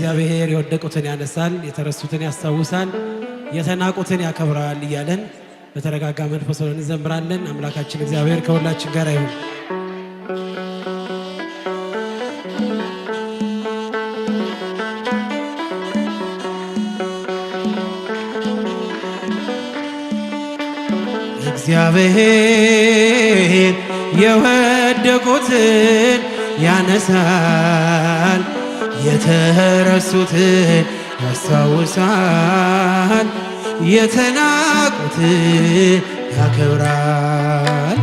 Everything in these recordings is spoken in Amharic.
እግዚአብሔር የወደቁትን ያነሳል፣ የተረሱትን ያስታውሳል፣ የተናቁትን ያከብራል እያለን በተረጋጋ መንፈስ ሆነን እንዘምራለን። አምላካችን እግዚአብሔር ከሁላችን ጋር ይሁን። እግዚአብሔር የወደቁትን ያነሳል፣ የተረሱትን ያስታውሳል፣ የተናቁትን ያከብራል።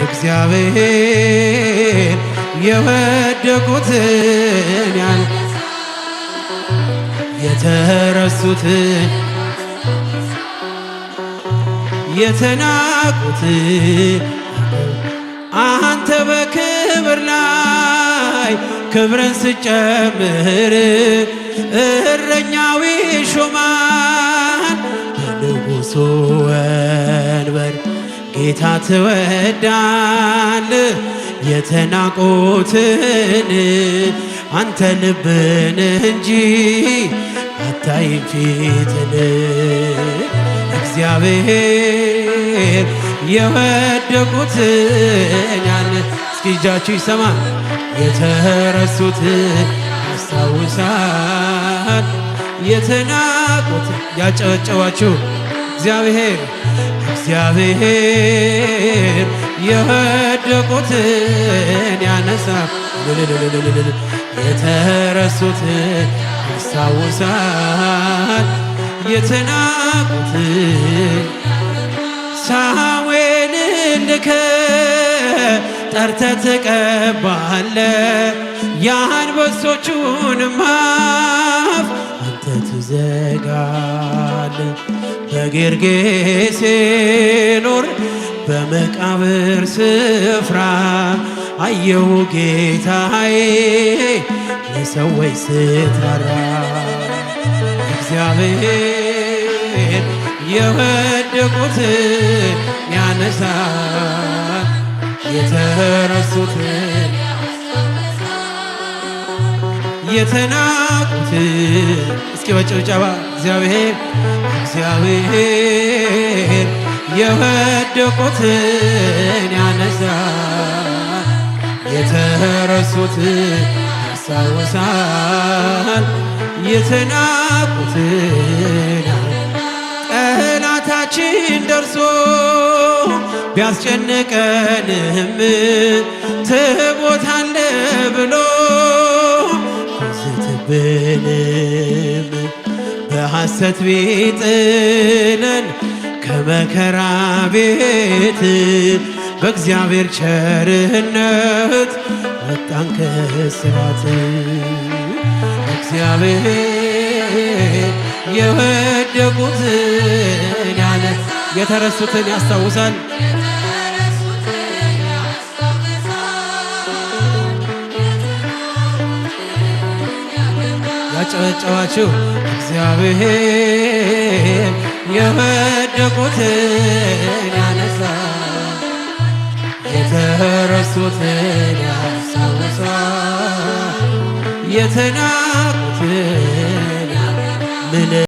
እግዚአብሔር የወደቁትን የተረሱትን የተናቁትን አንተ በክብር ላይ ክብርን ስጨምር እረኛው ይሾማል። በንጉሡ ወንበር ጌታ ትወዳል። የተናቁትን አንተ ልብን እንጂ አታይም ፊትን። እግዚአብሔር የወደቁትን እስኪ እጃችሁ ይሰማ የተረሱትን ያስታውሳል፣ የተናቁትን ያጨበጨባችሁ እግዚአብሔር የወደቁትን ያነሳል፣ የተረሱትን ያስታውሳል፣ የተናቁትን ሳሙኤልን ልከ ጠርተህ ትቀባለህ፣ የአንበሶቹንም አፍ አንተ ትዘጋለህ። በጌርጌሴኖን በመቃብር ስፍራ አየሁ ጌታዬ ለሰዎች ስትራራ። እግዚአብሔር የወደቁትን ያነሳል፣ የተረሱትን የተናቁትን እስኪ በጭብጨባ እግዚአብሔር የወደቁትን ያነሳል፣ የተረሱትን ያስታውሳል፣ የተናቁትን ጠላታችን ደርሶ ቢያስጨንቀንም ትሞታለህ ብሎ ቢስትብንም በሐሰት ቢጥለን ከመከራ ቤት በእግዚአብሔር ቸርነት ወጣን ከእስራት። እግዚአብሔር የወደቁትን የተረሱትን ያስታውሳል፣ ያጨበጨባችሁ እግዚአብሔር የወደቁትን ያነሳል፣ የተረሱትን ያስታውሳል፣ የተናቁትን